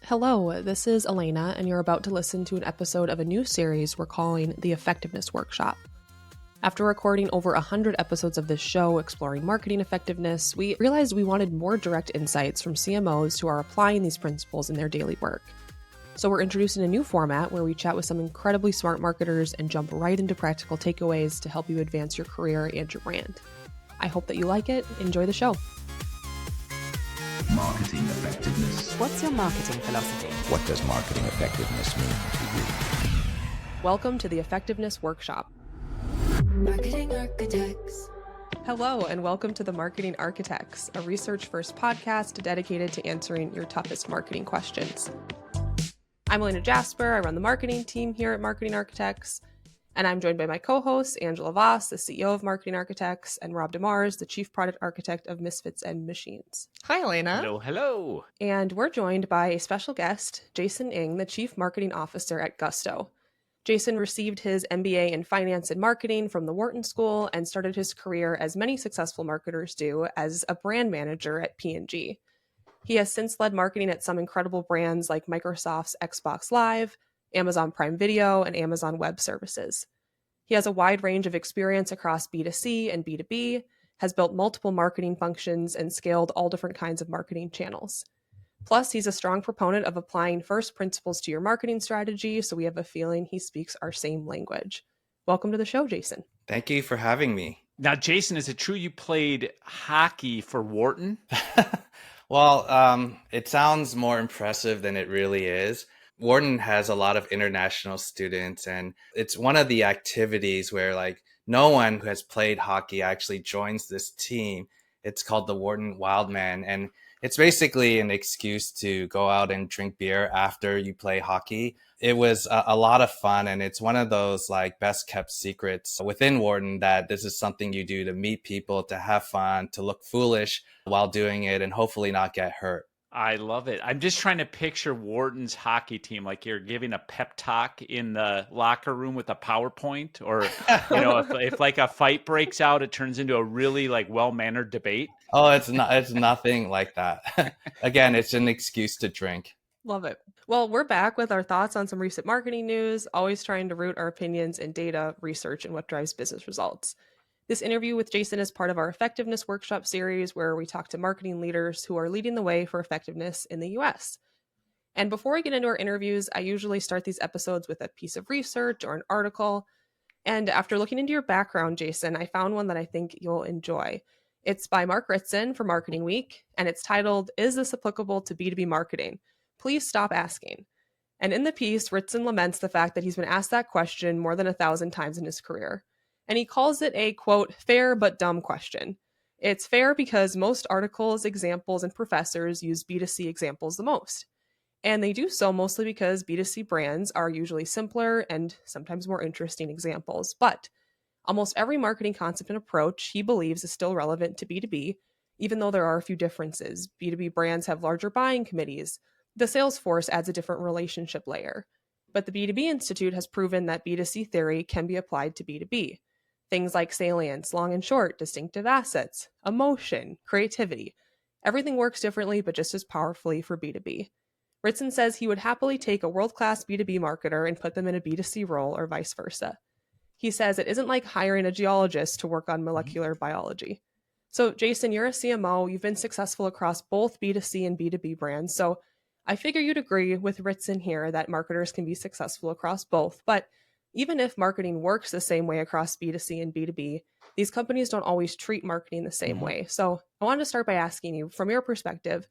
Hello, this is Elena, and you're about to listen to an episode of a new series we're calling The Effectiveness Workshop. After recording over 100 episodes of this show exploring marketing effectiveness, we realized we wanted more direct insights from CMOs who are applying these principles in their daily work. So we're introducing a new format where we chat with some incredibly smart marketers and jump right into practical takeaways to help you advance your career and your brand. I hope that you like it. Enjoy the show. Marketing effectiveness. What's your marketing philosophy? What does marketing effectiveness mean to you? Welcome to the Effectiveness Workshop. Marketing Architects. Hello, and welcome to the Marketing Architects, a research-first podcast dedicated to answering your toughest marketing questions. I'm Elena Jasper. I run the marketing team here at Marketing Architects, and I'm joined by my co-hosts, Angela Voss, the CEO of Marketing Architects, and Rob DeMars, the Chief Product Architect of Misfits and Machines. Hi, Elena. Hello. And we're joined by a special guest, Jason Ng, the Chief Marketing Officer at Gusto. Jason received his MBA in Finance and Marketing from the Wharton School and started his career, as many successful marketers do, as a brand manager at P&G. He has since led marketing at some incredible brands like Microsoft's Xbox Live, Amazon Prime Video, and Amazon Web Services. He has a wide range of experience across B2C and B2B, has built multiple marketing functions, and scaled all different kinds of marketing channels. Plus, he's a strong proponent of applying first principles to your marketing strategy, so we have a feeling he speaks our same language. Welcome to the show, Jason. Thank you for having me. Now, Jason, is it true you played hockey for Wharton? Well, it sounds more impressive than it really is. Wharton has a lot of international students, and it's one of the activities where no one who has played hockey actually joins this team. It's called the Wharton Wildman, and it's basically an excuse to go out and drink beer after you play hockey. It was a lot of fun, and it's one of those best kept secrets within Wharton that this is something you do to meet people, to have fun, to look foolish while doing it, and hopefully not get hurt. I love it. I'm just trying to picture Wharton's hockey team like you're giving a pep talk in the locker room with a PowerPoint, or if a fight breaks out, it turns into a really well-mannered debate. Oh, it's nothing like that. Again, it's an excuse to drink. Love it. Well, we're back with our thoughts on some recent marketing news, always trying to root our opinions in data, research, and what drives business results. This interview with Jason is part of our Effectiveness Workshop series, where we talk to marketing leaders who are leading the way for effectiveness in the US. And before we get into our interviews, I usually start these episodes with a piece of research or an article. And after looking into your background, Jason, I found one that I think you'll enjoy. It's by Mark Ritson for Marketing Week, and it's titled, "Is This Applicable to B2B Marketing? Please Stop Asking." And in the piece, Ritson laments the fact that he's been asked that question more than 1,000 times in his career. And he calls it a, quote, fair but dumb question. It's fair because most articles, examples, and professors use B2C examples the most. And they do so mostly because B2C brands are usually simpler and sometimes more interesting examples. But almost every marketing concept and approach he believes is still relevant to B2B, even though there are a few differences. B2B brands have larger buying committees. The sales force adds a different relationship layer. But the B2B Institute has proven that B2C theory can be applied to B2B. Things like salience, long and short, distinctive assets, emotion, creativity. Everything works differently, but just as powerfully for B2B. Ritson says he would happily take a world-class B2B marketer and put them in a B2C role, or vice versa. He says it isn't like hiring a geologist to work on molecular biology. So, Jason, you're a CMO. You've been successful across both B2C and B2B brands. So I figure you'd agree with Ritson here that marketers can be successful across both. But even if marketing works the same way across B2C and B2B, these companies don't always treat marketing the same way. So I wanted to start by asking you, from your perspective,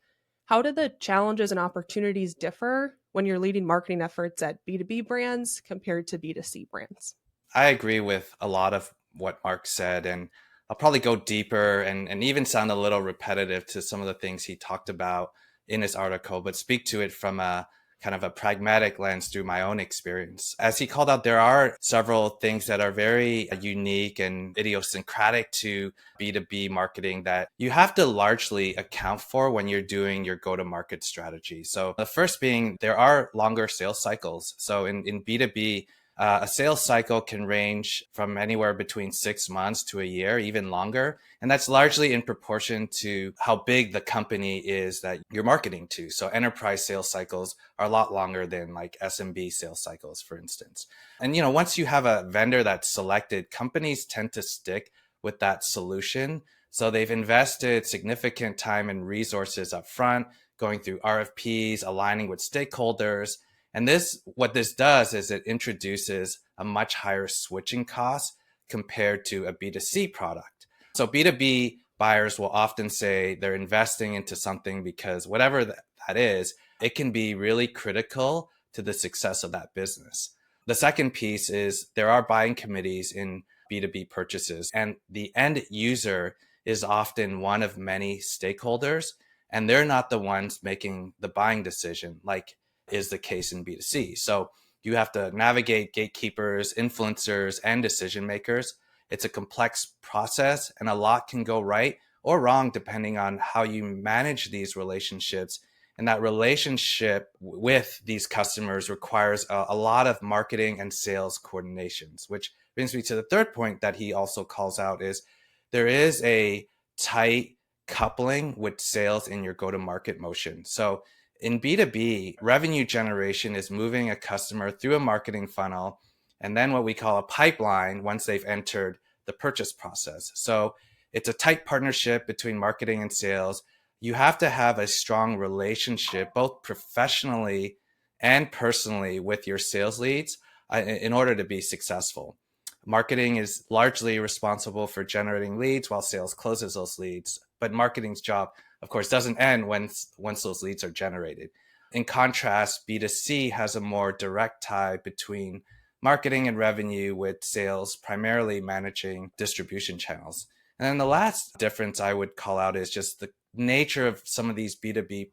how do the challenges and opportunities differ when you're leading marketing efforts at B2B brands compared to B2C brands? I agree with a lot of what Mark said, and I'll probably go deeper and even sound a little repetitive to some of the things he talked about in his article, but speak to it from a kind of a pragmatic lens through my own experience. As he called out, there are several things that are very unique and idiosyncratic to B2B marketing that you have to largely account for when you're doing your go-to-market strategy. So the first being, there are longer sales cycles. So in B2B, A sales cycle can range from anywhere between 6 months to a year, even longer. And that's largely in proportion to how big the company is that you're marketing to. So enterprise sales cycles are a lot longer than like SMB sales cycles, for instance. And, once you have a vendor that's selected, companies tend to stick with that solution. So they've invested significant time and resources up front, going through RFPs, aligning with stakeholders. And what this does is it introduces a much higher switching cost compared to a B2C product. So B2B buyers will often say they're investing into something because whatever that is, it can be really critical to the success of that business. The second piece is there are buying committees in B2B purchases, and the end user is often one of many stakeholders, and they're not the ones making the buying decision like is the case in B2C. So you have to navigate gatekeepers, influencers, and decision makers. It's a complex process, and a lot can go right or wrong depending on how you manage these relationships. And that relationship with these customers requires a lot of marketing and sales coordinations, which brings me to the third point that he also calls out is there is a tight coupling with sales in your go-to-market motion. So in B2B, revenue generation is moving a customer through a marketing funnel and then what we call a pipeline once they've entered the purchase process. So it's a tight partnership between marketing and sales. You have to have a strong relationship, both professionally and personally, with your sales leads in order to be successful. Marketing is largely responsible for generating leads while sales closes those leads. But marketing's job, of course, doesn't end once those leads are generated. In contrast, B2C has a more direct tie between marketing and revenue, with sales primarily managing distribution channels. And then the last difference I would call out is just the nature of some of these B2B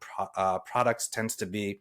products tends to be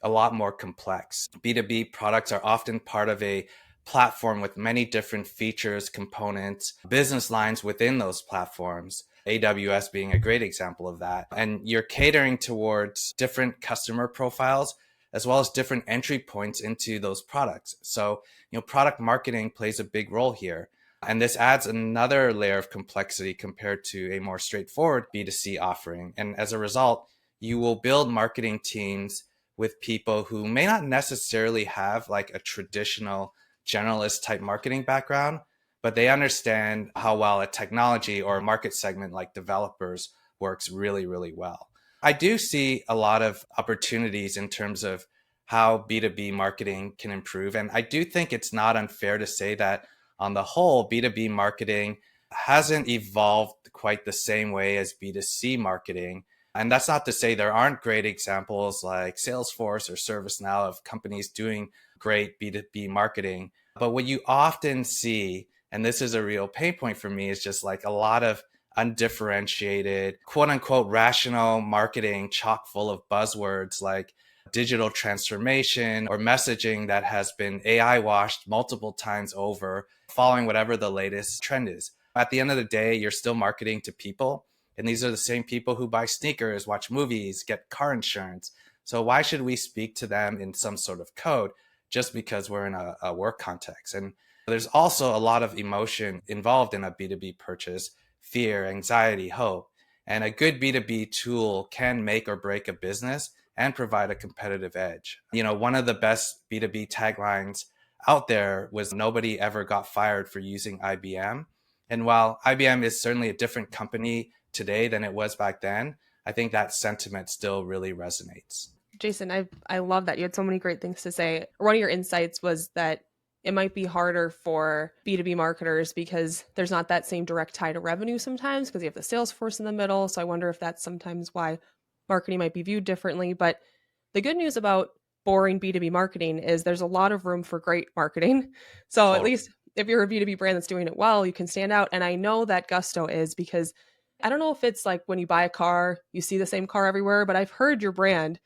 a lot more complex. B2B products are often part of a platform with many different features, components, business lines within those platforms. AWS being a great example of that. And you're catering towards different customer profiles as well as different entry points into those products. So, product marketing plays a big role here. And this adds another layer of complexity compared to a more straightforward B2C offering. And as a result, you will build marketing teams with people who may not necessarily have like a traditional generalist type marketing background, but they understand how well a technology or a market segment like developers works really, really well. I do see a lot of opportunities in terms of how B2B marketing can improve. And I do think it's not unfair to say that on the whole, B2B marketing hasn't evolved quite the same way as B2C marketing. And that's not to say there aren't great examples like Salesforce or ServiceNow of companies doing great B2B marketing. But what you often see, and this is a real pain point for me, is just like a lot of undifferentiated, quote unquote, rational marketing chock full of buzzwords like digital transformation or messaging that has been AI washed multiple times over, following whatever the latest trend is. At the end of the day, you're still marketing to people. And these are the same people who buy sneakers, watch movies, get car insurance. So why should we speak to them in some sort of code just because we're in a work context? And there's also a lot of emotion involved in a B2B purchase: fear, anxiety, hope. And a good B2B tool can make or break a business and provide a competitive edge. One of the best B2B taglines out there was "Nobody ever got fired for using IBM." And while IBM is certainly a different company today than it was back then, I think that sentiment still really resonates. Jason, I love that. You had so many great things to say. One of your insights was that it might be harder for B2B marketers because there's not that same direct tie to revenue sometimes because you have the sales force in the middle. So I wonder if that's sometimes why marketing might be viewed differently. But the good news about boring B2B marketing is there's a lot of room for great marketing. So at least if you're a B2B brand that's doing it well, you can stand out. And I know that Gusto is, because I don't know if it's like when you buy a car, you see the same car everywhere, but I've heard your brand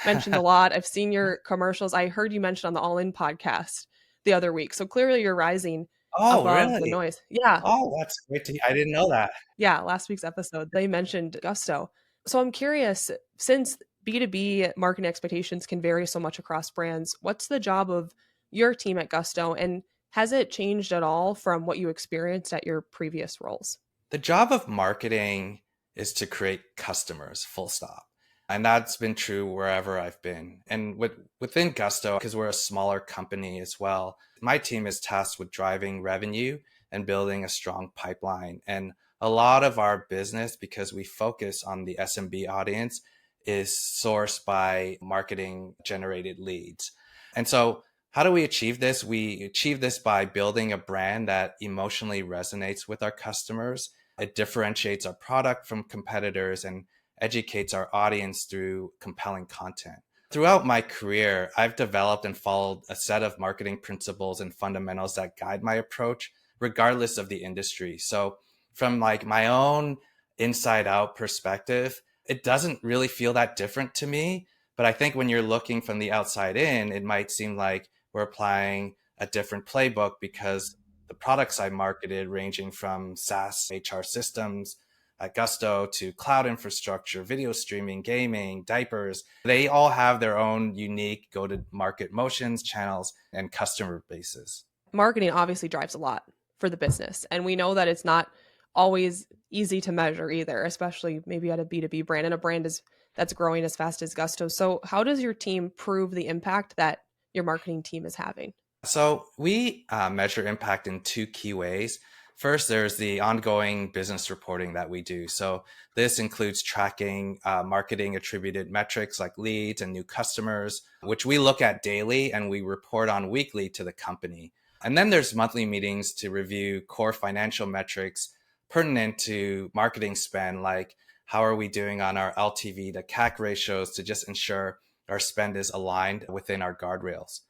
mentioned a lot. I've seen your commercials. I heard you mentioned on the All In podcast the other week. So clearly you're rising Oh, above the really? noise. Yeah. Oh, that's great to hear. I didn't know that. Yeah. Last week's episode, they mentioned Gusto. So I'm curious, since B2B marketing expectations can vary so much across brands, what's the job of your team at Gusto, and has it changed at all from what you experienced at your previous roles? The job of marketing is to create customers, full stop. And that's been true wherever I've been. And within Gusto, because we're a smaller company as well, my team is tasked with driving revenue and building a strong pipeline. And a lot of our business, because we focus on the SMB audience, is sourced by marketing generated leads. And so how do we achieve this? We achieve this by building a brand that emotionally resonates with our customers. It differentiates our product from competitors and educates our audience through compelling content. Throughout my career, I've developed and followed a set of marketing principles and fundamentals that guide my approach, regardless of the industry. So from like my own inside out perspective, it doesn't really feel that different to me. But I think when you're looking from the outside in, it might seem like we're applying a different playbook because the products I marketed, ranging from SaaS HR systems at Gusto to cloud infrastructure, video streaming, gaming, diapers, they all have their own unique go-to-market motions, channels, and customer bases. Marketing obviously drives a lot for the business, and we know that it's not always easy to measure either, especially maybe at a B2B brand and a brand that's growing as fast as Gusto. So how does your team prove the impact that your marketing team is having? So we measure impact in two key ways. First, there's the ongoing business reporting that we do. So this includes tracking marketing attributed metrics like leads and new customers, which we look at daily and we report on weekly to the company. And then there's monthly meetings to review core financial metrics pertinent to marketing spend, like how are we doing on our LTV to CAC ratios to just ensure our spend is aligned within our guardrails.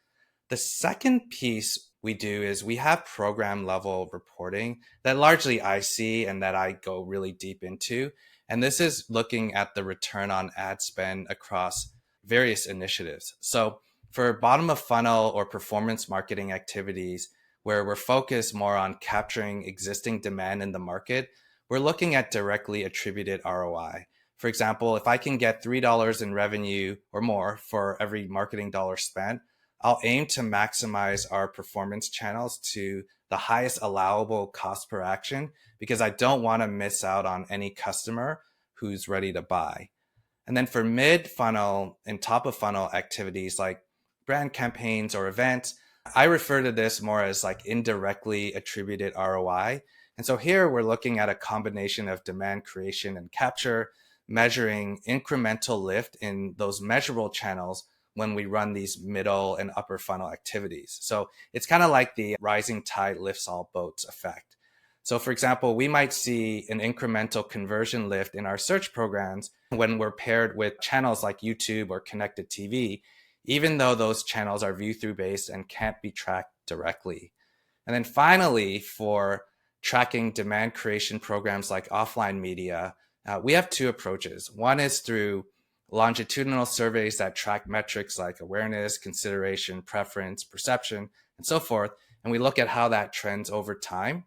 The second piece we do is we have program level reporting that largely I see and that I go really deep into. And this is looking at the return on ad spend across various initiatives. So for bottom of funnel or performance marketing activities, where we're focused more on capturing existing demand in the market, we're looking at directly attributed ROI. For example, if I can get $3 in revenue or more for every marketing dollar spent, I'll aim to maximize our performance channels to the highest allowable cost per action because I don't want to miss out on any customer who's ready to buy. And then for mid funnel and top of funnel activities like brand campaigns or events, I refer to this more as like indirectly attributed ROI. And so here we're looking at a combination of demand creation and capture, measuring incremental lift in those measurable channels when we run these middle and upper funnel activities. So it's kind of like the rising tide lifts all boats effect. So for example, we might see an incremental conversion lift in our search programs when we're paired with channels like YouTube or connected TV, even though those channels are view-through based and can't be tracked directly. And then finally, for tracking demand creation programs like offline media, we have two approaches. One is through longitudinal surveys that track metrics like awareness, consideration, preference, perception, and so forth. And we look at how that trends over time.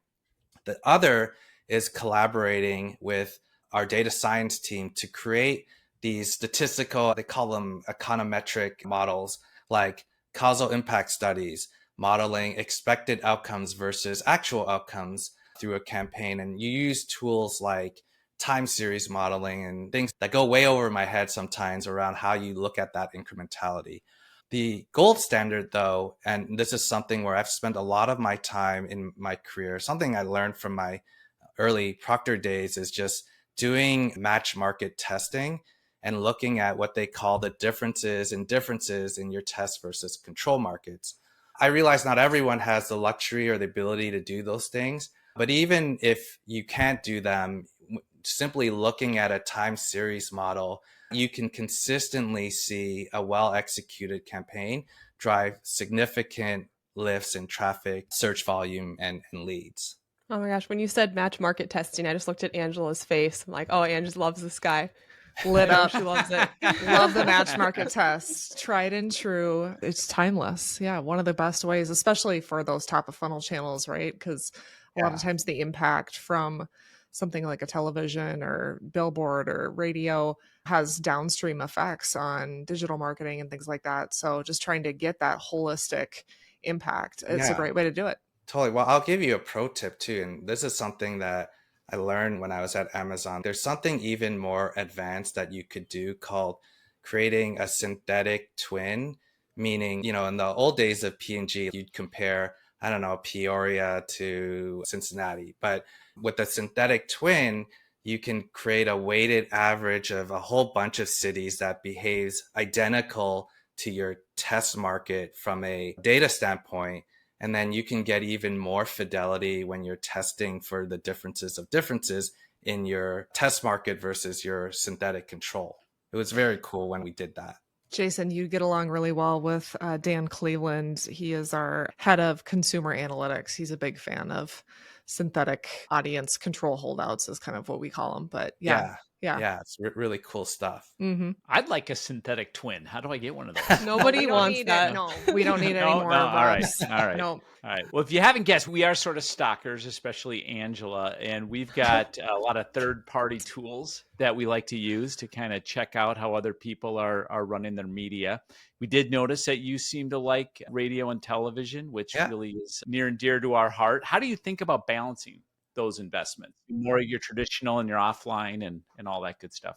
The other is collaborating with our data science team to create these statistical, they call them econometric models, like causal impact studies, modeling expected outcomes versus actual outcomes through a campaign. And you use tools like time series modeling and things that go way over my head sometimes around how you look at that incrementality. The gold standard, though, and this is something where I've spent a lot of my time in my career, something I learned from my early Procter days, is just doing match market testing and looking at what they call the differences in your test versus control markets. I realize not everyone has the luxury or the ability to do those things, but even if you can't do them, simply looking at a time series model, you can consistently see a well-executed campaign drive significant lifts in traffic, search volume, and leads. Oh my gosh, when you said match market testing, I just looked at Angela's face. I'm like, oh, Angela loves this guy. Lit up. She loves it. Love the match market test. Tried and true. It's timeless. Yeah. One of the best ways, especially for those top of funnel channels, right? Because a lot of times the impact from something like a television or billboard or radio has downstream effects on digital marketing and things like that. So just trying to get that holistic impact. It's a Yeah. great way to do it. Totally. Well, I'll give you a pro tip too. And this is something that I learned when I was at Amazon. There's something even more advanced that you could do called creating a synthetic twin, meaning, in the old days of P&G, you'd compare, I don't know, Peoria to Cincinnati. But with a synthetic twin, you can create a weighted average of a whole bunch of cities that behaves identical to your test market from a data standpoint. And then you can get even more fidelity when you're testing for the differences of differences in your test market versus your synthetic control. It was very cool when we did that. Jason, you get along really well with Dan Cleveland. He is our head of consumer analytics. He's a big fan of synthetic audience control holdouts, is kind of what we call them. But yeah. Yeah, it's really cool stuff. Mm-hmm. I'd like a synthetic twin. How do I get one of those? Nobody we don't wants need that. it. No, we don't need any No, more. no, all right, Bobs. all right. No. All right. Well, if you haven't guessed, we are sort of stalkers, especially Angela, and we've got a lot of third-party tools that we like to use to kind of check out how other people are running their media. We did notice that you seem to like radio and television, which really is near and dear to our heart. How do you think about balancing those investments? More of your traditional and your offline and all that good stuff.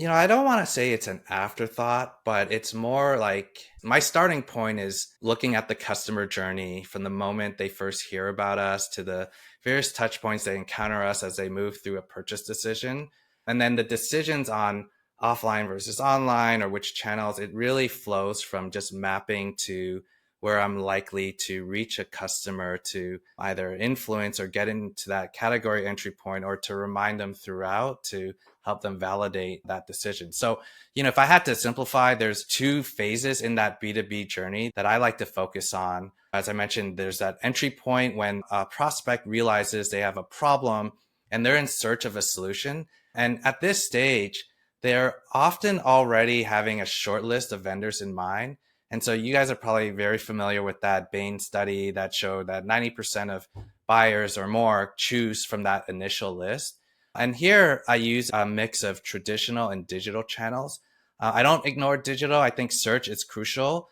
I don't want to say it's an afterthought, but it's more like my starting point is looking at the customer journey from the moment they first hear about us to the various touch points they encounter us as they move through a purchase decision. And then the decisions on offline versus online or which channels, it really flows from just mapping to where I'm likely to reach a customer to either influence or get into that category entry point or to remind them throughout to help them validate that decision. So, if I had to simplify, there's two phases in that B2B journey that I like to focus on. As I mentioned, there's that entry point when a prospect realizes they have a problem and they're in search of a solution. And at this stage, they're often already having a short list of vendors in mind. And so you guys are probably very familiar with that Bain study that showed that 90% of buyers or more choose from that initial list. And here I use a mix of traditional and digital channels. I don't ignore digital. I think search is crucial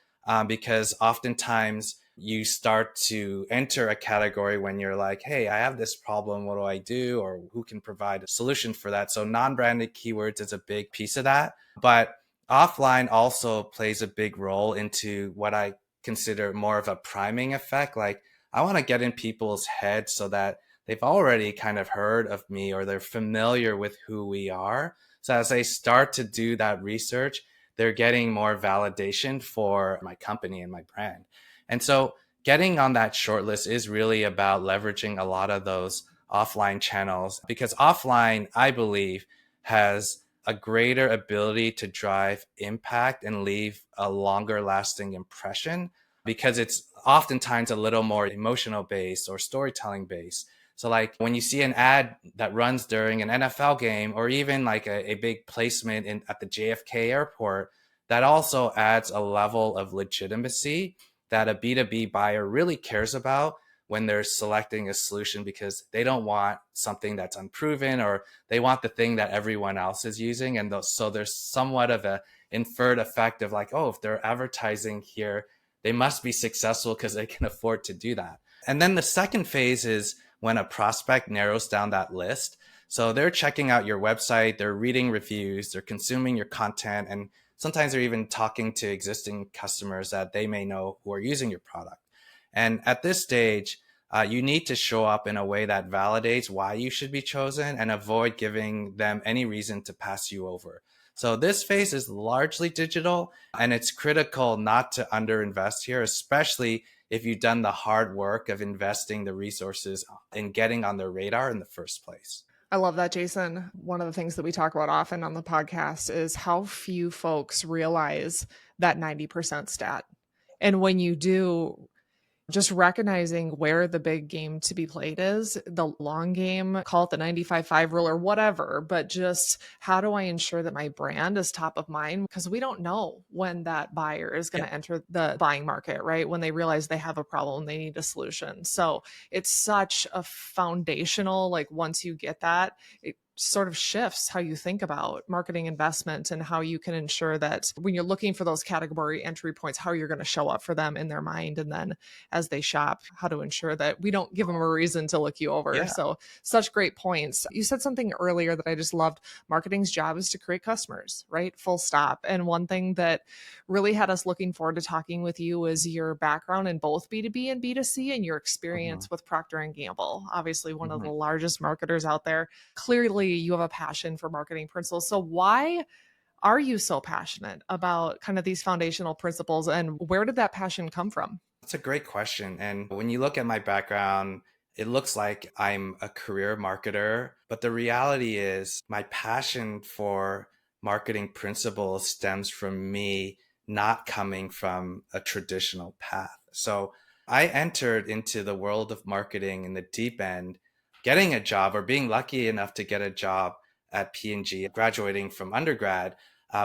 because oftentimes you start to enter a category when you're like, hey, I have this problem. What do I do? Or who can provide a solution for that? So non-branded keywords is a big piece of that. But offline also plays a big role into what I consider more of a priming effect. Like I want to get in people's heads so that they've already kind of heard of me or they're familiar with who we are. So as they start to do that research, they're getting more validation for my company and my brand. And so getting on that shortlist is really about leveraging a lot of those offline channels because offline, I believe, has a greater ability to drive impact and leave a longer lasting impression because it's oftentimes a little more emotional based or storytelling based. So like when you see an ad that runs during an NFL game or even like a big placement at the JFK airport, that also adds a level of legitimacy that a B2B buyer really cares about when they're selecting a solution because they don't want something that's unproven or they want the thing that everyone else is using. And so there's somewhat of a inferred effect of like, oh, if they're advertising here, they must be successful because they can afford to do that. And then the second phase is when a prospect narrows down that list. So they're checking out your website, they're reading reviews, they're consuming your content, and sometimes they're even talking to existing customers that they may know who are using your product. And at this stage, you need to show up in a way that validates why you should be chosen and avoid giving them any reason to pass you over. So this phase is largely digital, and it's critical not to underinvest here, especially if you've done the hard work of investing the resources in getting on their radar in the first place. I love that, Jason. One of the things that we talk about often on the podcast is how few folks realize that 90% stat. And when you do, just recognizing where the big game to be played is, the long game, call it the 95-5 rule or whatever, but just how do I ensure that my brand is top of mind? Because we don't know when that buyer is going to enter the buying market, right? When they realize they have a problem, they need a solution. So it's such a foundational, like once you get that, sort of shifts how you think about marketing investment and how you can ensure that when you're looking for those category entry points, how you're going to show up for them in their mind. And then as they shop, how to ensure that we don't give them a reason to look you over. Yeah. So such great points. You said something earlier that I just loved. Marketing's job is to create customers, right? Full stop. And one thing that really had us looking forward to talking with you is your background in both B2B and B2C and your experience with Procter and Gamble, obviously one of the largest marketers out there. Clearly, you have a passion for marketing principles. So why are you so passionate about kind of these foundational principles, and where did that passion come from? That's a great question. And when you look at my background, it looks like I'm a career marketer, but the reality is my passion for marketing principles stems from me not coming from a traditional path. So I entered into the world of marketing in the deep end, getting a job or being lucky enough to get a job at P&G, graduating from undergrad,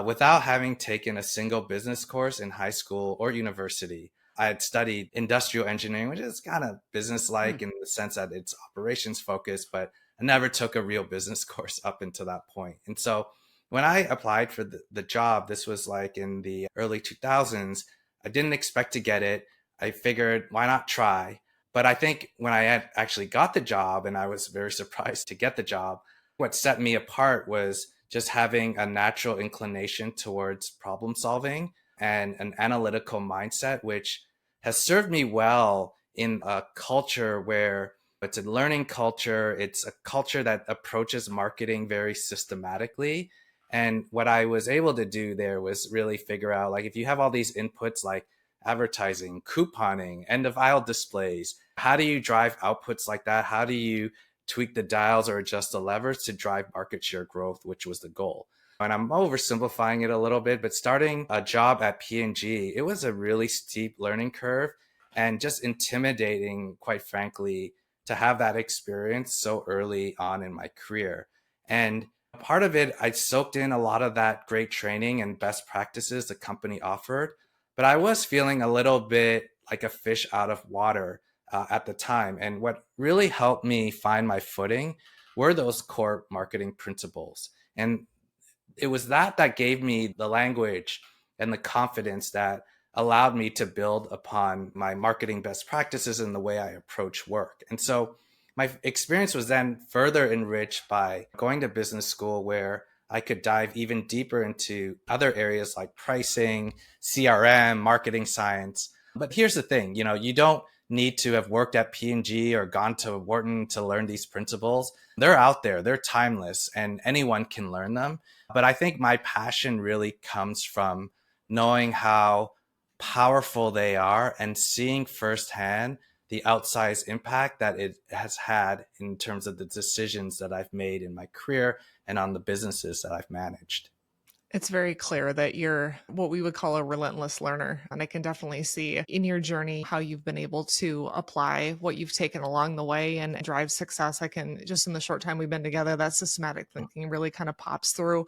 without having taken a single business course in high school or university. I had studied industrial engineering, which is kind of business-like in the sense that it's operations focused, but I never took a real business course up until that point. And so when I applied for the job, this was like in the early 2000s, I didn't expect to get it. I figured, why not try? But I think when I had actually got the job, and I was very surprised to get the job, what set me apart was just having a natural inclination towards problem solving and an analytical mindset, which has served me well in a culture where it's a learning culture. It's a culture that approaches marketing very systematically. And what I was able to do there was really figure out, like, if you have all these inputs like advertising, couponing, end of aisle displays, how do you drive outputs like that? How do you tweak the dials or adjust the levers to drive market share growth, which was the goal? And I'm oversimplifying it a little bit, but starting a job at P&G, it was a really steep learning curve and just intimidating, quite frankly, to have that experience so early on in my career. And part of it, I soaked in a lot of that great training and best practices the company offered, but I was feeling a little bit like a fish out of water at the time. And what really helped me find my footing were those core marketing principles. And it was that gave me the language and the confidence that allowed me to build upon my marketing best practices and the way I approach work. And so my experience was then further enriched by going to business school, where I could dive even deeper into other areas like pricing, CRM, marketing science. But here's the thing, you don't need to have worked at P&G or gone to Wharton to learn these principles. They're out there, they're timeless, and anyone can learn them. But I think my passion really comes from knowing how powerful they are and seeing firsthand the outsized impact that it has had in terms of the decisions that I've made in my career and on the businesses that I've managed. It's very clear that you're what we would call a relentless learner. And I can definitely see in your journey how you've been able to apply what you've taken along the way and drive success. I can just in the short time we've been together, that systematic thinking really kind of pops through.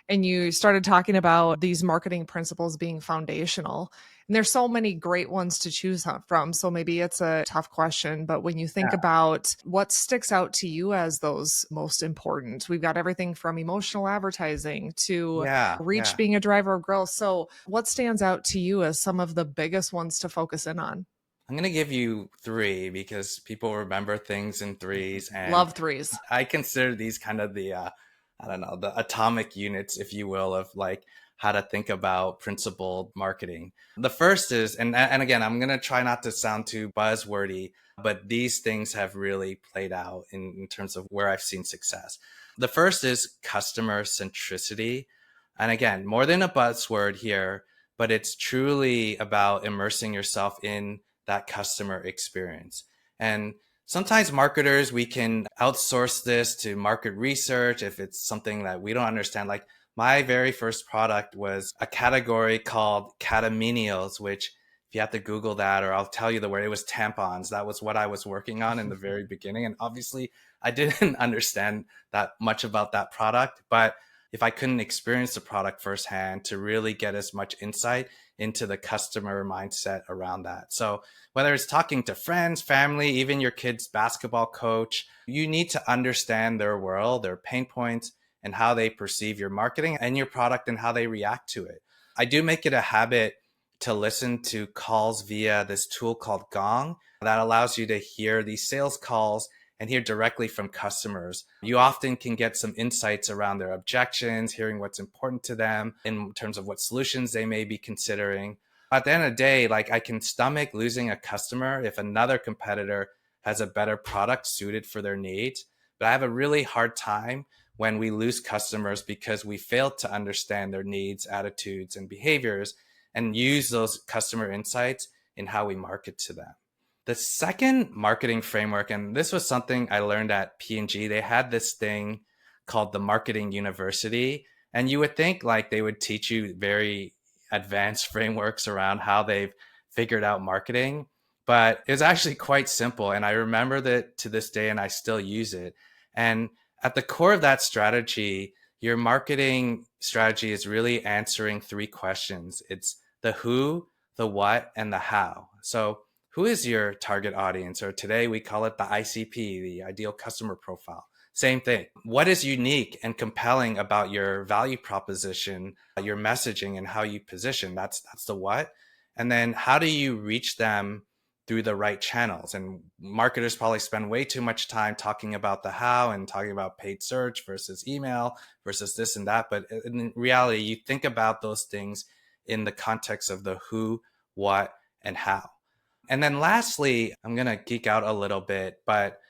And you started talking about these marketing principles being foundational. And there's so many great ones to choose from. So maybe it's a tough question, but when you think about what sticks out to you as those most important, we've got everything from emotional advertising to reach being a driver of growth. So what stands out to you as some of the biggest ones to focus in on? I'm going to give you 3 because people remember things in threes. And love threes. I consider these kind of the the atomic units, if you will, of like how to think about principled marketing. The first is, and again, I'm going to try not to sound too buzzwordy, but these things have really played out in terms of where I've seen success. The first is customer centricity. And again, more than a buzzword here, but it's truly about immersing yourself in that customer experience. And sometimes marketers, we can outsource this to market research if it's something that we don't understand. Like my very first product was a category called catamenials, which if you have to Google that, or I'll tell you the word, it was tampons. That was what I was working on in the very beginning. And obviously I didn't understand that much about that product, but if I couldn't experience the product firsthand to really get as much insight into the customer mindset around that. So whether it's talking to friends, family, even your kid's basketball coach, you need to understand their world, their pain points, and how they perceive your marketing and your product and how they react to it. I do make it a habit to listen to calls via this tool called Gong that allows you to hear these sales calls and hear directly from customers. You often can get some insights around their objections, hearing what's important to them in terms of what solutions they may be considering. At the end of the day, like I can stomach losing a customer if another competitor has a better product suited for their needs. But I have a really hard time when we lose customers because we fail to understand their needs, attitudes, and behaviors and use those customer insights in how we market to them. The second marketing framework, and this was something I learned at P&G, they had this thing called the Marketing University. And you would think like they would teach you very advanced frameworks around how they've figured out marketing, but it was actually quite simple. And I remember that to this day, and I still use it. And at the core of that strategy, your marketing strategy is really answering three questions. It's the who, the what, and the how. So who is your target audience? Or today we call it the ICP, the ideal customer profile. Same thing. What is unique and compelling about your value proposition, your messaging, and how you position? That's the what. And then how do you reach them through the right channels? And marketers probably spend way too much time talking about the how and talking about paid search versus email versus this and that. But in reality, you think about those things in the context of the who, what, and how. And then lastly, I'm going to geek out a little bit, but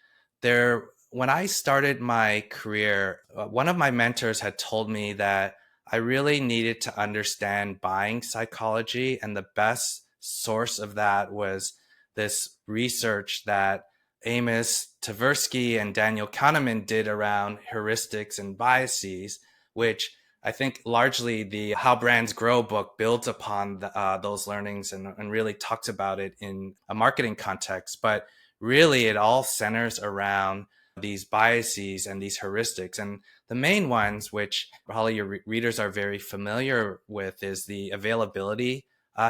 when I started my career, one of my mentors had told me that I really needed to understand buying psychology. And the best source of that was this research that Amos Tversky and Daniel Kahneman did around heuristics and biases, which I think largely the How Brands Grow book builds upon those learnings and really talks about it in a marketing context. But really, it all centers around these biases and these heuristics. And the main ones, which probably your readers are very familiar with, is the availability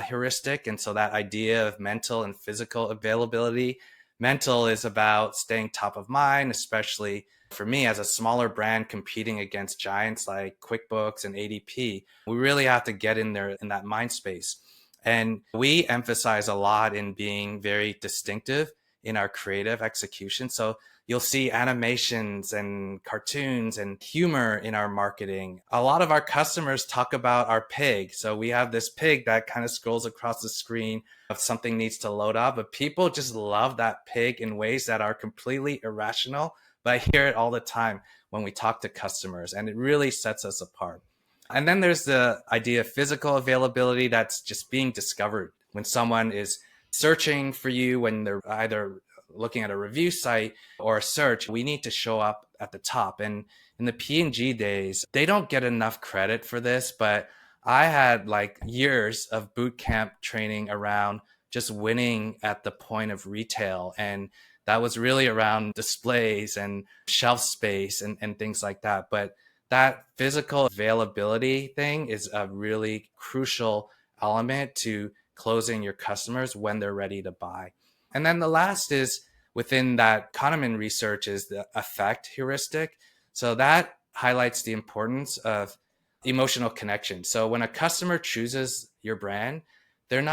heuristic. And so that idea of mental and physical availability. Mental is about staying top of mind, especially for me as a smaller brand competing against giants like QuickBooks and ADP. We really have to get in there in that mind space. And we emphasize a lot in being very distinctive in our creative execution. So you'll see animations and cartoons and humor in our marketing. A lot of our customers talk about our pig. So we have this pig that kind of scrolls across the screen if something needs to load up, but people just love that pig in ways that are completely irrational. But I hear it all the time when we talk to customers, and it really sets us apart. And then there's the idea of physical availability that's just being discovered when someone is searching for you, when they're either looking at a review site or a search. We need to show up at the top. And in the P&G days, they don't get enough credit for this, but I had like years of boot camp training around just winning at the point of retail. And that was really around displays and shelf space and things like that. But that physical availability thing is a really crucial element to closing your customers when they're ready to buy. And then the last is within that Kahneman research is the affect heuristic. So that highlights the importance of emotional connection. So when a customer chooses your brand, they're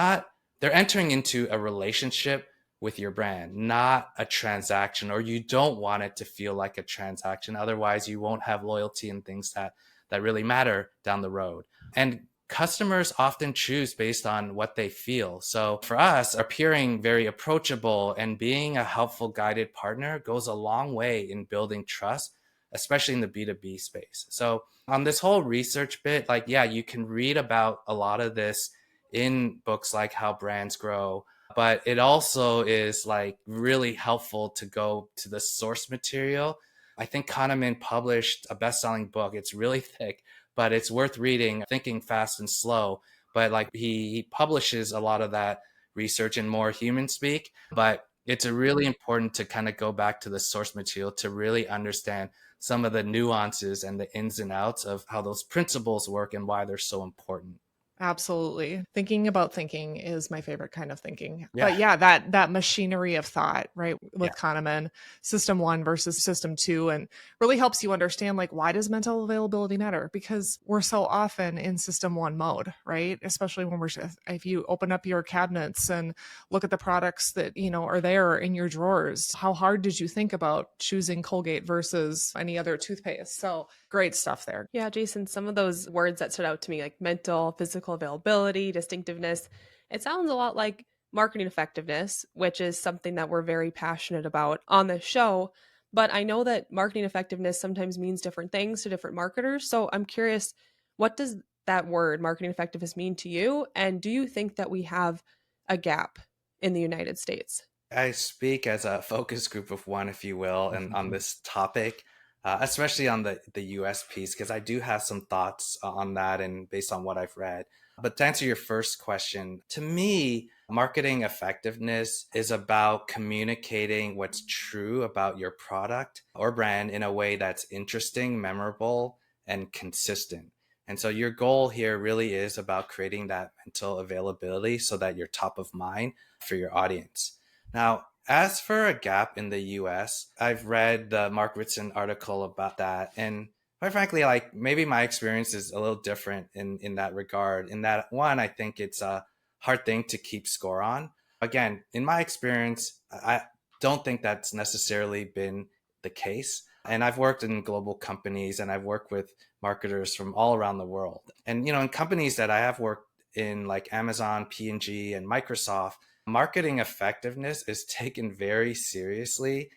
entering into a relationship with your brand, not a transaction, or you don't want it to feel like a transaction. Otherwise, you won't have loyalty and things that really matter down the road. And customers often choose based on what they feel. So for us, appearing very approachable and being a helpful guided partner goes a long way in building trust, especially in the B2B space. So on this whole research bit, like, yeah, you can read about a lot of this in books like How Brands Grow, but it also is like really helpful to go to the source material. I think Kahneman published a best-selling book. It's really thick, but it's worth reading, Thinking Fast and Slow. But like he publishes a lot of that research in more human speak, but it's really important to kind of go back to the source material to really understand some of the nuances and the ins and outs of how those principles work and why they're so important. Absolutely. Thinking about thinking is my favorite kind of thinking. Yeah. But yeah, that machinery of thought, right? Yeah. With Kahneman, system 1 versus system 2, and really helps you understand like why does mental availability matter? Because we're so often in system 1 mode, right? Especially when if you open up your cabinets and look at the products that, are there in your drawers, how hard did you think about choosing Colgate versus any other toothpaste? So great stuff there. Yeah, Jason, some of those words that stood out to me, like mental, physical availability, distinctiveness, it sounds a lot like marketing effectiveness, which is something that we're very passionate about on this show. But I know that marketing effectiveness sometimes means different things to different marketers. So I'm curious, what does that word, marketing effectiveness, mean to you? And do you think that we have a gap in the United States? I speak as a focus group of one, if you will, and on this topic, especially on the US piece, because I do have some thoughts on that and based on what I've read. But to answer your first question, to me, marketing effectiveness is about communicating what's true about your product or brand in a way that's interesting, memorable, and consistent. And so your goal here really is about creating that mental availability so that you're top of mind for your audience. Now, as for a gap in the US, I've read the Mark Ritson article about that. And quite frankly, like maybe my experience is a little different in that regard. In that one, I think it's a hard thing to keep score on. Again, in my experience, I don't think that's necessarily been the case. And I've worked in global companies and I've worked with marketers from all around the world. And, in companies that I have worked in like Amazon, P&G, and Microsoft, marketing effectiveness is taken very seriously.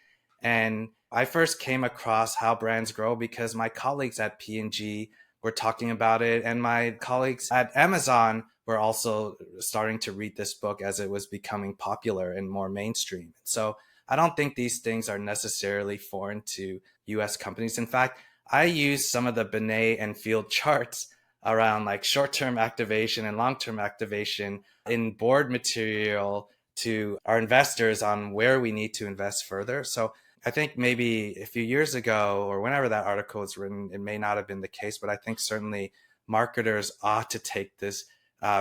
And I first came across how brands grow because my colleagues at P&G were talking about it. And my colleagues at Amazon were also starting to read this book as it was becoming popular and more mainstream. So I don't think these things are necessarily foreign to US companies. In fact, I use some of the Binet and Field charts around like short-term activation and long-term activation in board material to our investors on where we need to invest further. So I think maybe a few years ago or whenever that article was written, it may not have been the case, but I think certainly marketers ought to take this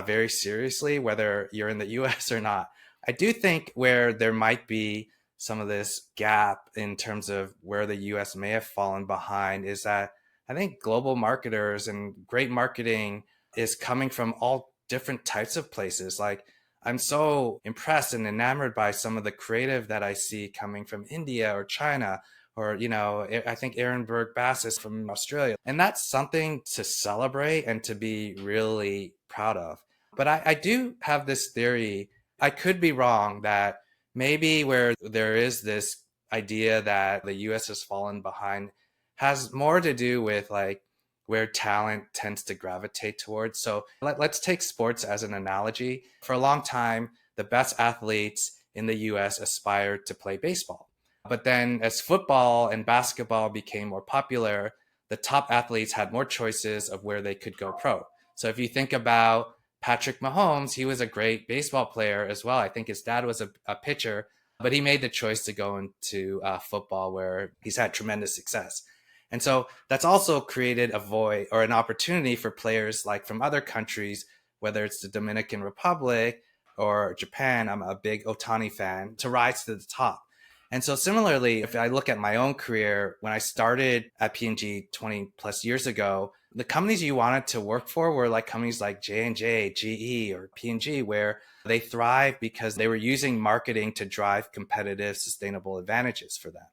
very seriously, whether you're in the US or not. I do think where there might be some of this gap in terms of where the US may have fallen behind is that I think global marketers and great marketing is coming from all different types of places. Like I'm so impressed and enamored by some of the creative that I see coming from India or China, or, I think Aaron Berg-Bass is from Australia. And that's something to celebrate and to be really proud of. But I do have this theory, I could be wrong, that maybe where there is this idea that the US has fallen behind has more to do with like where talent tends to gravitate towards. So let's take sports as an analogy. For a long time, the best athletes in the US aspired to play baseball. But then as football and basketball became more popular, the top athletes had more choices of where they could go pro. So if you think about Patrick Mahomes, he was a great baseball player as well. I think his dad was a pitcher, but he made the choice to go into football where he's had tremendous success. And so that's also created a void or an opportunity for players like from other countries, whether it's the Dominican Republic or Japan. I'm a big Ohtani fan, to rise to the top. And so similarly, if I look at my own career, when I started at P&G 20 plus years ago, the companies you wanted to work for were like companies like J&J, GE, or P&G, where they thrive because they were using marketing to drive competitive, sustainable advantages for them.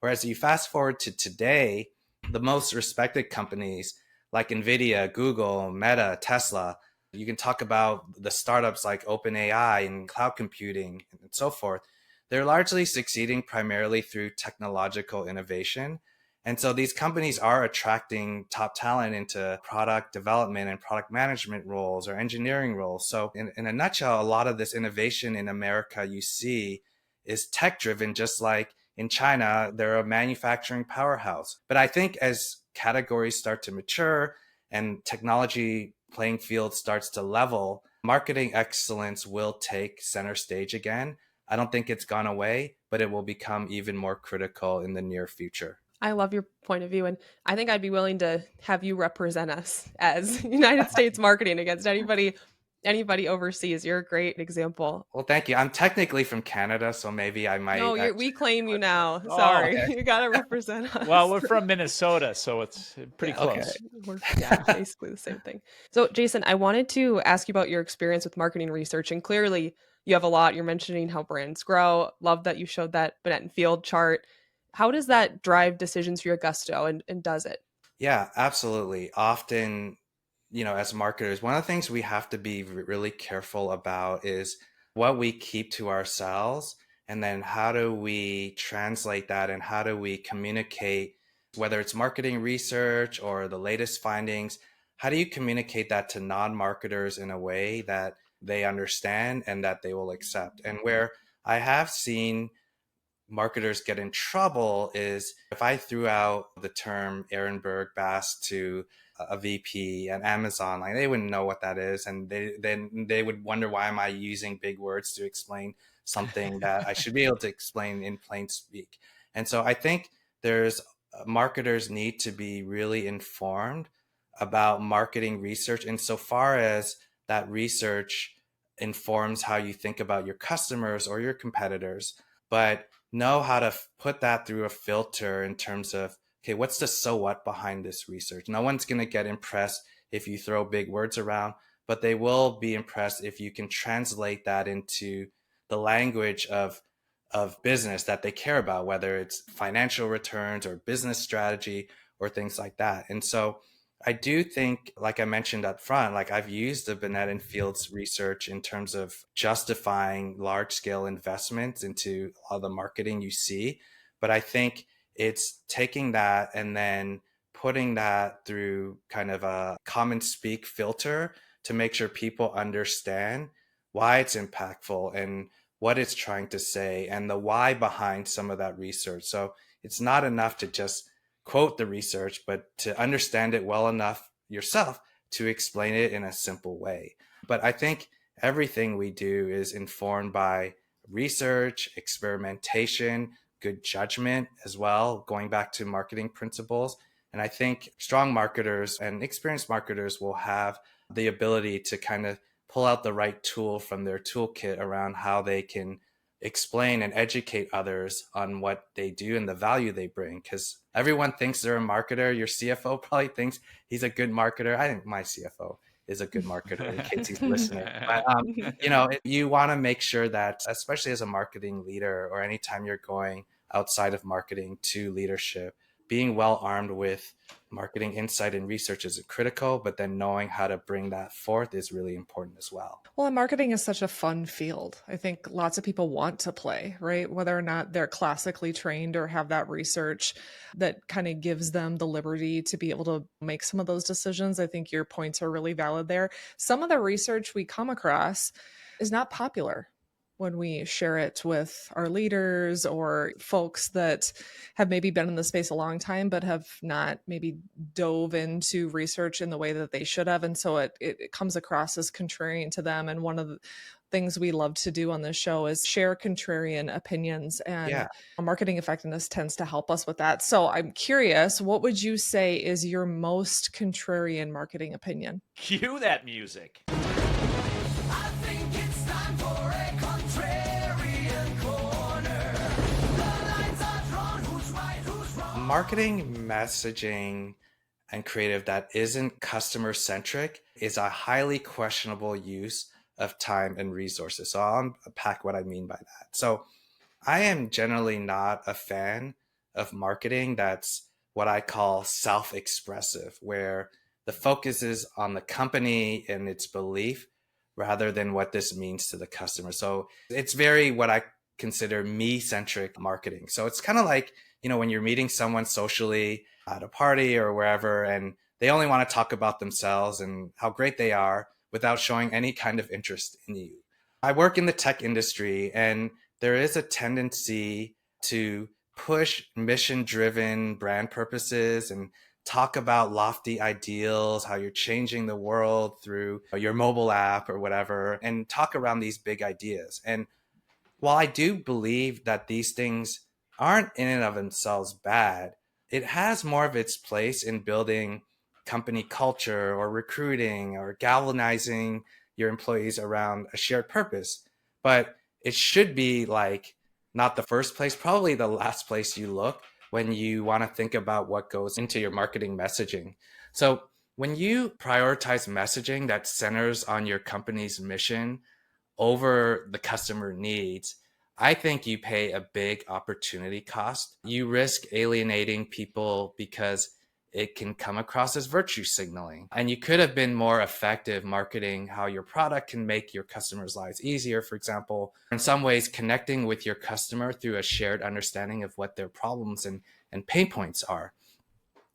Whereas you fast forward to today, the most respected companies like NVIDIA, Google, Meta, Tesla, you can talk about the startups like OpenAI and cloud computing and so forth. They're largely succeeding primarily through technological innovation. And so these companies are attracting top talent into product development and product management roles or engineering roles. So in a nutshell, a lot of this innovation in America you see is tech driven, just like in China, they're a manufacturing powerhouse. But I think as categories start to mature and technology playing field starts to level, marketing excellence will take center stage again. I don't think it's gone away, but it will become even more critical in the near future. I love your point of view. And I think I'd be willing to have you represent us as United States marketing against anybody overseas. You're a great example. Well, thank you. I'm technically from Canada, so maybe I No, might we actually. claim you now. Oh, Sorry. You got to represent well, us. we're from Minnesota, so it's pretty Yeah, okay. close. Yeah, basically the same thing. So, Jason, I wanted to ask you about your experience with marketing research. And clearly, you have a lot. You're mentioning how brands grow. Love that you showed that Bennett and Field chart. How does that drive decisions for your gusto, and does it? Yeah, absolutely. Often, as marketers, one of the things we have to be really careful about is what we keep to ourselves, and then how do we translate that and how do we communicate, whether it's marketing research or the latest findings, how do you communicate that to non-marketers in a way that they understand and that they will accept? And where I have seen marketers get in trouble is if I threw out the term Ehrenberg Bass to a VP at Amazon, like they wouldn't know what that is, and they would wonder why am I using big words to explain something that I should be able to explain in plain speak. And so I think there's marketers need to be really informed about marketing research insofar as that research informs how you think about your customers or your competitors, but know how to put that through a filter in terms of, okay, what's the so what behind this research? No one's going to get impressed if you throw big words around, but they will be impressed if you can translate that into the language of business that they care about, whether it's financial returns or business strategy or things like that. And so I do think, like I mentioned up front, like I've used the Bennett and Fields research in terms of justifying large scale investments into all the marketing you see. But I think it's taking that and then putting that through kind of a common speak filter to make sure people understand why it's impactful and what it's trying to say and the why behind some of that research. So it's not enough to just quote the research, but to understand it well enough yourself to explain it in a simple way. But I think everything we do is informed by research, experimentation, good judgment as well, going back to marketing principles. And I think strong marketers and experienced marketers will have the ability to kind of pull out the right tool from their toolkit around how they can explain and educate others on what they do and the value they bring. Because everyone thinks they're a marketer. Your CFO probably thinks he's a good marketer. I think my CFO is a good marketer in case he's listening. But, you want to make sure that, especially as a marketing leader or anytime you're going outside of marketing to leadership, being well armed with marketing insight and research is critical, but then knowing how to bring that forth is really important as well. Well, and marketing is such a fun field. I think lots of people want to play, right? Whether or not they're classically trained or have that research that kind of gives them the liberty to be able to make some of those decisions. I think your points are really valid there. Some of the research we come across is not popular when we share it with our leaders or folks that have maybe been in the space a long time but have not maybe dove into research in the way that they should have, and so it comes across as contrarian to them. And one of the things we love to do on this show is share contrarian opinions, and Yeah. marketing effectiveness tends to help us with that. So I'm curious, what would you say is your most contrarian marketing opinion? Cue that music. I think it's time for a contrarian corner. The lines are drawn, who's right, who's wrong. Marketing messaging and creative that isn't customer centric is a highly questionable use of time and resources. So I'll unpack what I mean by that. So I am generally not a fan of marketing that's what I call self-expressive, where the focus is on the company and its belief rather than what this means to the customer. So it's very what I consider me-centric marketing. So it's kind of like, when you're meeting someone socially at a party or wherever, and they only want to talk about themselves and how great they are without showing any kind of interest in you. I work in the tech industry, and there is a tendency to push mission-driven brand purposes and talk about lofty ideals, how you're changing the world through your mobile app or whatever, and talk around these big ideas. And while I do believe that these things aren't in and of themselves bad, it has more of its place in building company culture or recruiting or galvanizing your employees around a shared purpose. But it should be like not the first place, probably the last place you look when you want to think about what goes into your marketing messaging. So when you prioritize messaging that centers on your company's mission over the customer needs, I think you pay a big opportunity cost. You risk alienating people because it can come across as virtue signaling. And you could have been more effective marketing how your product can make your customers' lives easier, for example, in some ways connecting with your customer through a shared understanding of what their problems and pain points are.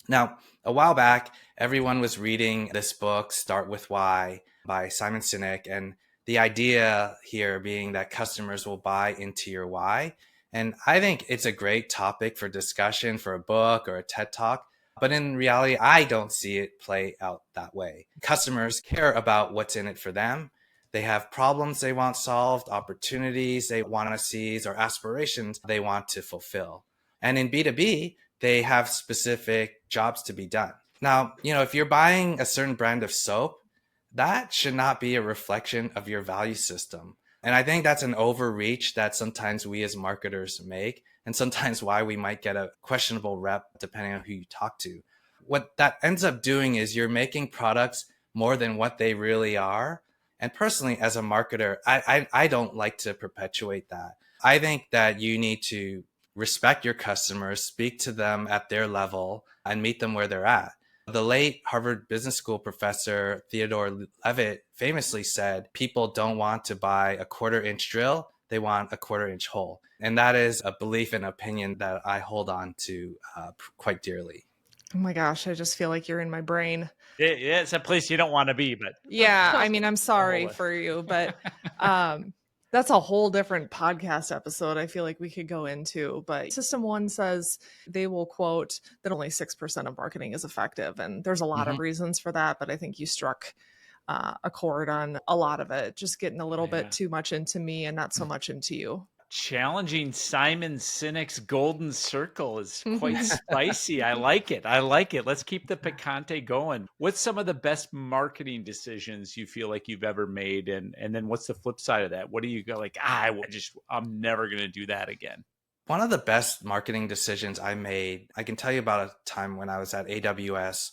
Now, a while back, everyone was reading this book, Start With Why by Simon Sinek. And the idea here being that customers will buy into your why. And I think it's a great topic for discussion for a book or a TED Talk. But in reality, I don't see it play out that way. Customers care about what's in it for them. They have problems they want solved, opportunities they want to seize, or aspirations they want to fulfill. And in B2B, they have specific jobs to be done. Now, if you're buying a certain brand of soap, that should not be a reflection of your value system. And I think that's an overreach that sometimes we as marketers make, and sometimes why we might get a questionable rep depending on who you talk to. What that ends up doing is you're making products more than what they really are. And personally, as a marketer, I don't like to perpetuate that. I think that you need to respect your customers, speak to them at their level, and meet them where they're at. The late Harvard Business School professor Theodore Levitt famously said, people don't want to buy a quarter-inch drill, they want a quarter-inch hole. And that is a belief and opinion that I hold on to quite dearly. Oh my gosh, I just feel like you're in my brain. It's a place you don't want to be, but Yeah, I mean, I'm sorry Hold it. for you, but that's a whole different podcast episode I feel like we could go into. But System One says they will quote that only 6% of marketing is effective. And there's a lot of reasons for that, but I think you struck a chord on a lot of it, just getting a little bit too much into me and not so much into you. Challenging Simon Sinek's golden circle is quite spicy. I like it. Let's keep the picante going. What's some of the best marketing decisions you feel like you've ever made? And then what's the flip side of that? What do you go like, I'm never going to do that again? One of the best marketing decisions I made, I can tell you about a time when I was at AWS.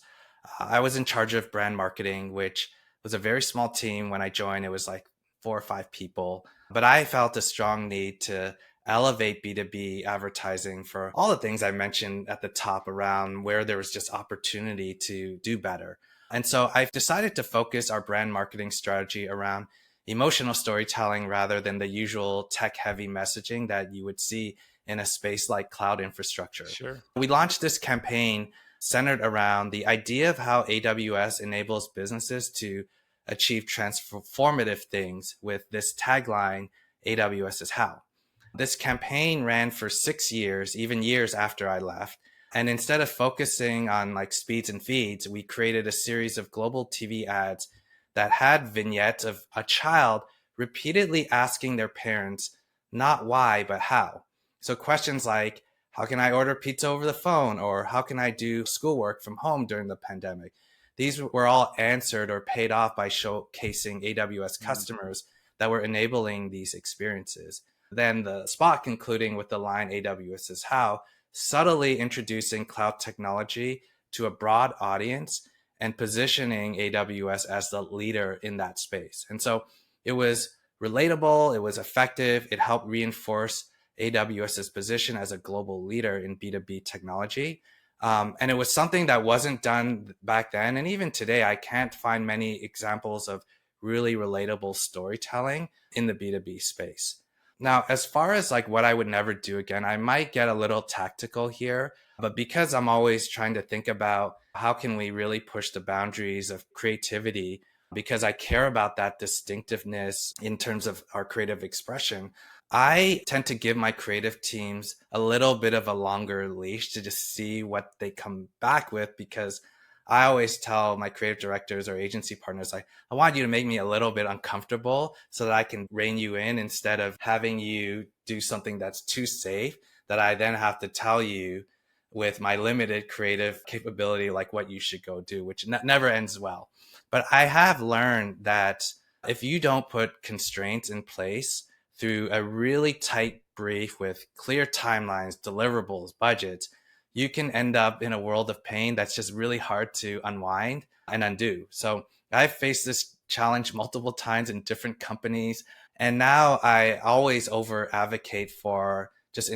I was in charge of brand marketing, which was a very small team. When I joined, it was like 4 or 5 people. But I felt a strong need to elevate B2B advertising for all the things I mentioned at the top around where there was just opportunity to do better. And so I've decided to focus our brand marketing strategy around emotional storytelling rather than the usual tech-heavy messaging that you would see in a space like cloud infrastructure. Sure. We launched this campaign centered around the idea of how AWS enables businesses to achieve transformative things with this tagline, AWS is how. This campaign ran for 6 years, even years after I left. And instead of focusing on like speeds and feeds, we created a series of global TV ads that had vignettes of a child repeatedly asking their parents, not why, but how. So questions like, how can I order pizza over the phone? Or how can I do schoolwork from home during the pandemic? These were all answered or paid off by showcasing AWS customers that were enabling these experiences. Then the spot concluding with the line AWS is how, subtly introducing cloud technology to a broad audience and positioning AWS as the leader in that space. And so it was relatable, it was effective, it helped reinforce AWS's position as a global leader in B2B technology. And it was something that wasn't done back then. And even today, I can't find many examples of really relatable storytelling in the B2B space. Now, as far as like what I would never do again, I might get a little tactical here, but because I'm always trying to think about how can we really push the boundaries of creativity, because I care about that distinctiveness in terms of our creative expression, I tend to give my creative teams a little bit of a longer leash to just see what they come back with, because I always tell my creative directors or agency partners, I want you to make me a little bit uncomfortable so that I can rein you in instead of having you do something that's too safe that I then have to tell you with my limited creative capability, like what you should go do, which never ends well. But I have learned that if you don't put constraints in place through a really tight brief with clear timelines, deliverables, budgets, you can end up in a world of pain that's just really hard to unwind and undo. So I've faced this challenge multiple times in different companies. And now I always over advocate for just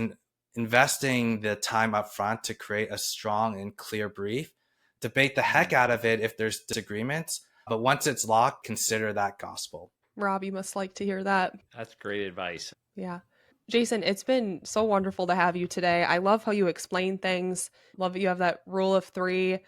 investing the time up front to create a strong and clear brief. Debate the heck out of it if there's disagreements. But once it's locked, consider that gospel. Rob, you must like to hear that. That's great advice. Yeah. Jason, it's been so wonderful to have you today. I love how you explain things. Love that you have that rule of 3.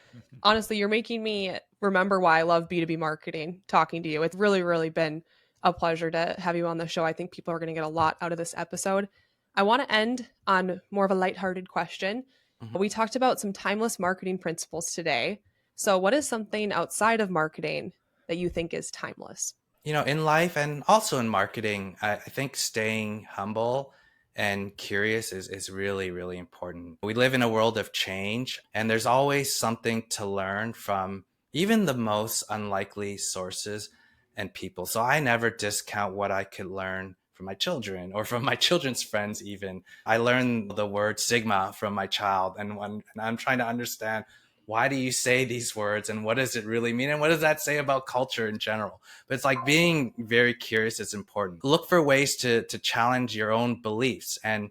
Honestly, you're making me remember why I love B2B marketing talking to you. It's really, really been a pleasure to have you on the show. I think people are going to get a lot out of this episode. I want to end on more of a lighthearted question. We talked about some timeless marketing principles today. So what is something outside of marketing that you think is timeless? In life and also in marketing, I think staying humble and curious is really, really important. We live in a world of change, and there's always something to learn from even the most unlikely sources and people. So I never discount what I could learn from my children or from my children's friends even. I learned the word Sigma from my child, and when I'm trying to understand, why do you say these words and what does it really mean? And what does that say about culture in general? But it's like being very curious is important. Look for ways to challenge your own beliefs. And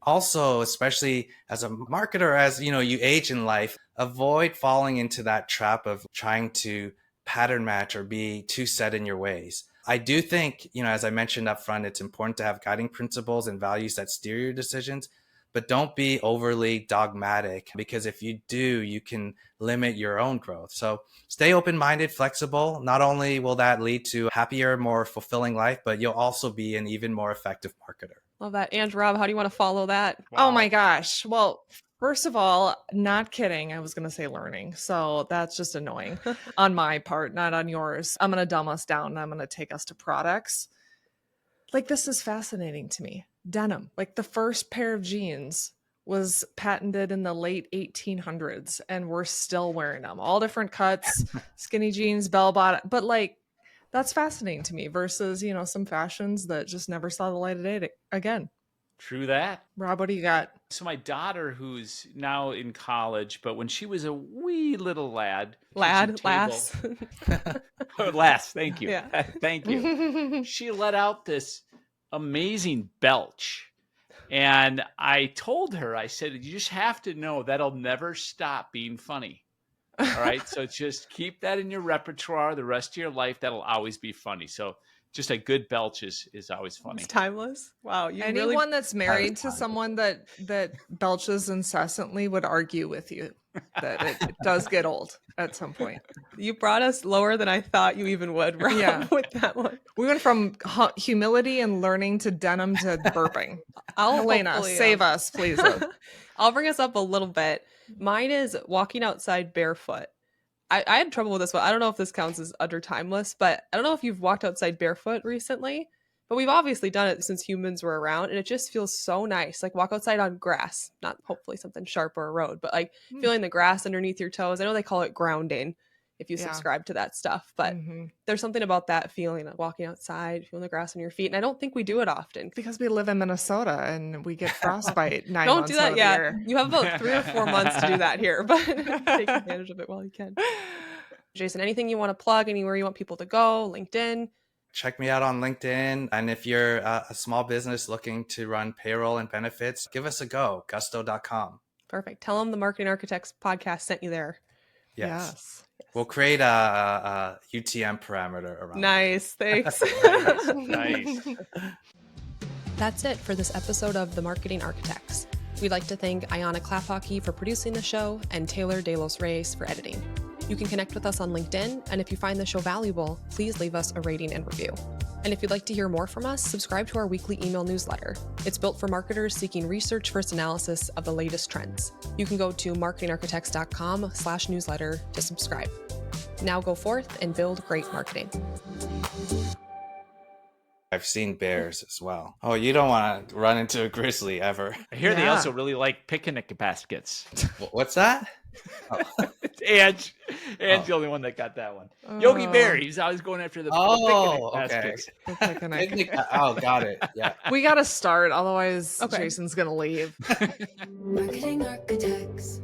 also, especially as a marketer, as you age in life, avoid falling into that trap of trying to pattern match or be too set in your ways. I do think, as I mentioned up front, it's important to have guiding principles and values that steer your decisions. But don't be overly dogmatic, because if you do, you can limit your own growth. So stay open-minded, flexible. Not only will that lead to a happier, more fulfilling life, but you'll also be an even more effective marketer. Love that. And Rob, how do you want to follow that? Oh my gosh. Well, first of all, not kidding. I was going to say learning. So that's just annoying on my part, not on yours. I'm going to dumb us down and I'm going to take us to products. Like, this is fascinating to me. Denim, like the first pair of jeans was patented in the late 1800s and we're still wearing them. All different cuts, skinny jeans, bell bottom. But like, that's fascinating to me versus, some fashions that just never saw the light of day again. True that. Rob, what do you got? So my daughter, who's now in college, but when she was a wee little lass. Lass, thank you. Yeah. Thank you. She let out this amazing belch. And I told her, I said, you just have to know that'll never stop being funny. All right. So just keep that in your repertoire the rest of your life. That'll always be funny. So just a good belch is always funny. It's timeless. Wow. Anyone that's married to someone that belches incessantly would argue with you that it does get old at some point. You brought us lower than I thought you even would, Rob, Yeah. with that one. We went from humility and learning to denim to burping. Helena, hopefully, save us, please. I'll bring us up a little bit. Mine is walking outside barefoot. I had trouble with this one. I don't know if this counts as under timeless, but I don't know if you've walked outside barefoot recently, but we've obviously done it since humans were around, and it just feels so nice. Like, walk outside on grass, not hopefully something sharp or a road, but like feeling the grass underneath your toes. I know they call it grounding if you subscribe to that stuff, but there's something about that feeling of walking outside, feeling the grass on your feet, and I don't think we do it often. Because we live in Minnesota and we get frostbite 9 Don't months do that out of yet. the year. You have about 3 or 4 months to do that here, but take advantage of it while you can. Jason, anything you want to plug, anywhere you want people to go, LinkedIn? Check me out on LinkedIn. And if you're a small business looking to run payroll and benefits, give us a go, gusto.com. Perfect. Tell them the Marketing Architects podcast sent you there. Yes. We'll create a UTM parameter around Nice. Thanks. Nice. That's it for this episode of The Marketing Architects. We'd like to thank Ayana Klaphocky for producing the show and Taylor De Los Reyes for editing. You can connect with us on LinkedIn, and if you find the show valuable, please leave us a rating and review. And if you'd like to hear more from us, subscribe to our weekly email newsletter. It's built for marketers seeking research-first analysis of the latest trends. You can go to marketingarchitects.com/newsletter to subscribe. Now go forth and build great marketing. I've seen bears as well. Oh, you don't want to run into a grizzly ever. I hear they Yeah. also really like picnic baskets. What's that? Oh. Ange Oh. the only one that got that one. Yogi Bear, he's always going after the Oh, picnic okay. baskets. The picnic. Picnic- oh, got it. Yeah. We got to start, otherwise Okay. Jason's gonna leave. Marketing architects.